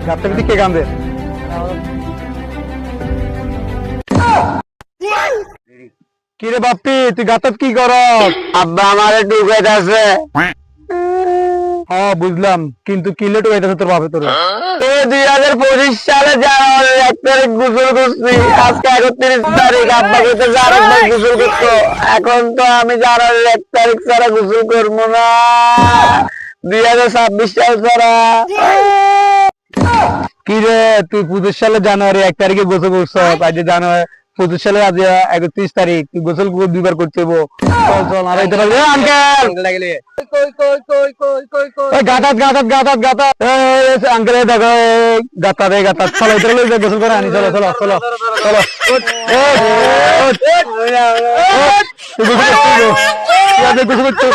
গাছের দিকে কান্দে কিরে বাপ্পি তুই গাছত কি কর? আব্বা আমারে ডুবাইতে আছে। হ্যাঁ বুঝলাম, কিন্তু কিলে টুকাইতেছে তোর বাপে তোর? 2025 সালে জানুয়ারির 1 তারিখ গোসল করছি, আজকে 31 তারিখ। আব্বা কইতে জানুয়ারি গোসল করতো, এখন তো আমি জানুয়ারির 1 তারিখ ছাড়া গোসল করবো না, 2026 সাল ছাড়া। কিরে তুই 25 সালে জানুয়ারি 1 তারিখে গোসল করছ, আজ জানুয়ারি 25 সালে আজ 31 তারিখ, তুই গোসল দুইবার করতে হবো। চল চল আর এটা গাতাত গাতাত গাতাত গাতাত আঙ্কেল দেখো গাতা রে গাতা। চলো এটা লই গোসল করে আনি, চলো চলো চলো চলো। তুই গোসল করতে